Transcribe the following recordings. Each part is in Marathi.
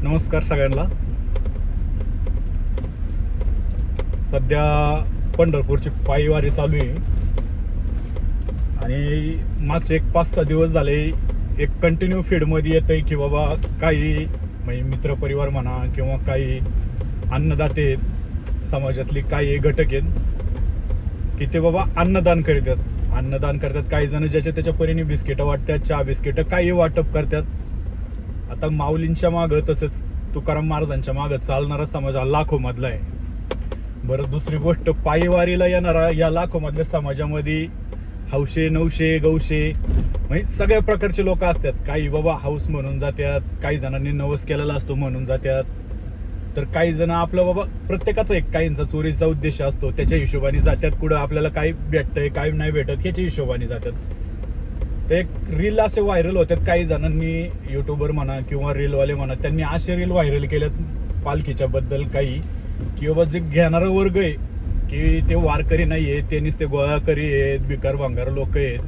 नमस्कार सगळ्यांना. सध्या पंढरपूरची पायीवारी चालू आहे आणि मागचे एक 5-6 दिवस झाले एक कंटिन्यू फीडमध्ये येत आहे की बाबा काही म्हणजे मित्रपरिवार म्हणा किंवा काही अन्नदाते आहेत, समाजातली काही घटक आहेत की ते बाबा अन्नदान करतात. काही जण ज्याच्या त्याच्या परीने बिस्किटं वाटतात, चहा बिस्किटं काही वाटप करतात. आता माऊलींच्या मागं तसंच तुकाराम महाराजांच्या मागं चालणारा समाज हा लाखोमधला आहे. बरं, दुसरी गोष्ट, पायीवारीला येणारा या लाखोमधल्या समाजामध्ये हौशे, नवशे, गौशे म्हणजे सगळ्या प्रकारचे लोक असतात. काही बाबा हाऊस म्हणून जातात, काही जणांनी नवस केलेला असतो म्हणून जातात, तर काही जण आपलं बाबा प्रत्येकाचा एक काहींचा चोरीचा उद्देश असतो त्याच्या हिशोबाने जातात. कुठं आपल्याला काही भेटतंय काही नाही भेटत ह्याच्या हिशोबाने जातात. तर एक रील असे व्हायरल होतात, काही जणांनी युट्यूबर म्हणा किंवा रीलवाले म्हणा त्यांनी असे रील व्हायरल केल्यात पालखीच्या बद्दल काही की बाबा जे घेणारा वर्ग आहे की ते वारकरी नाही आहेत, ते नुसते गोळाकरी आहेत, भिकार भांगार लोक आहेत.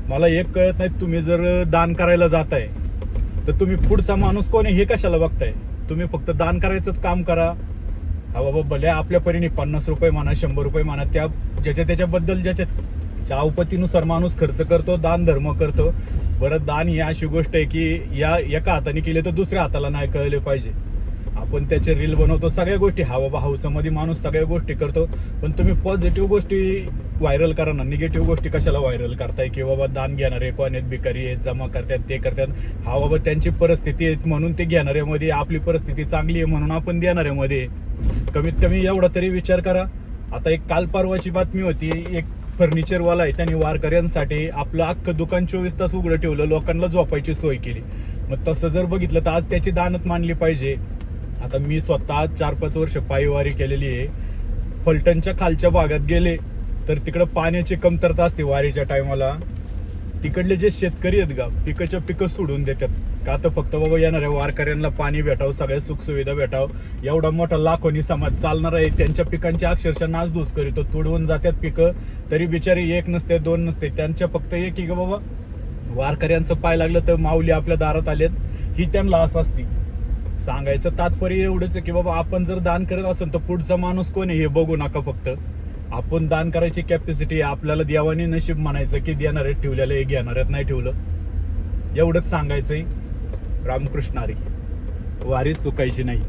मला एक कळत नाही, तुम्ही जर दान करायला जाताय तर तुम्ही पुढचा माणूस कोण आहे हे कशाला बघताय? तुम्ही फक्त दान करायचंच काम करा. हा बाबा, भले आपल्या परीने 50 रुपये म्हणा, 100 रुपये म्हणा, त्या ज्याच्या त्याच्याबद्दल ज्याच्या अवपतीनुसार माणूस खर्च करतो, दान धर्म करतो. बरं, दान ही अशी गोष्ट आहे की या एका हाताने केले तर दुसऱ्या हाताला नाही कळले पाहिजे. आपण त्याचे रील बनवतो, सगळ्या गोष्टी हा बाबा हाऊसमध्ये माणूस सगळ्या गोष्टी करतो, पण तुम्ही पॉझिटिव्ह गोष्टी व्हायरल करा ना. निगेटिव्ह गोष्टी कशाला व्हायरल करताय की बाबा दान घेणारे कोण आहेत, भिकारी आहेत, जमा करतात, ते करतात. हा बाबा, त्यांची परिस्थिती आहे म्हणून ते घेणाऱ्यामध्ये, आपली परिस्थिती चांगली आहे म्हणून आपण देणाऱ्यामध्ये. कमीत कमी एवढा तरी विचार करा. आता एक काल परवाची बातमी होती, एक फर्निचरवाला आहे, त्यांनी वारकऱ्यांसाठी आपलं अख्खं दुकान 24 तास उघडं ठेवलं, लोकांना झोपायची सोय केली. मग तसं जर बघितलं तर आज त्याची दानत मानली पाहिजे. आता मी स्वतः 4-5 वर्ष पायीवारी केलेली आहे. फलटणच्या खालच्या भागात गेले तर तिकडं पाण्याची कमतरता असते वारीच्या टायमाला. तिकडले जे शेतकरी आहेत का, पिकं सोडून देतात का, तर फक्त बाबा येणाऱ्या वारकऱ्यांना पाणी भेटावं, सगळ्या सुखसुविधा भेटावं. एवढा मोठा लाखोनी समाज चालणार आहे, त्यांच्या पिकांची अक्षरशः नासधूस करीतो, तुडवून जातात पिकं. तरी बिचारी एक नसते, दोन नसते, त्यांच्या फक्त एक की बाबा वारकऱ्यांचं पाय लागलं तर माऊली आपल्या दारात आलेत, ही त्यांना आस असती. सांगायचं तात्पर्य एवढंच की बाबा आपण जर दान करत असेल तर पुढचा माणूस कोण आहे हे बघू नका. फक्त आपण दान करायची कॅपॅसिटी आपल्याला देवाने नशीब म्हणायचं की देणाऱ्यात ठेवलेलं हे घेणाऱ्यात नाही ठेवलं. एवढंच सांगायचंय. रामकृष्ण हरी. वारी चुकायची नाही.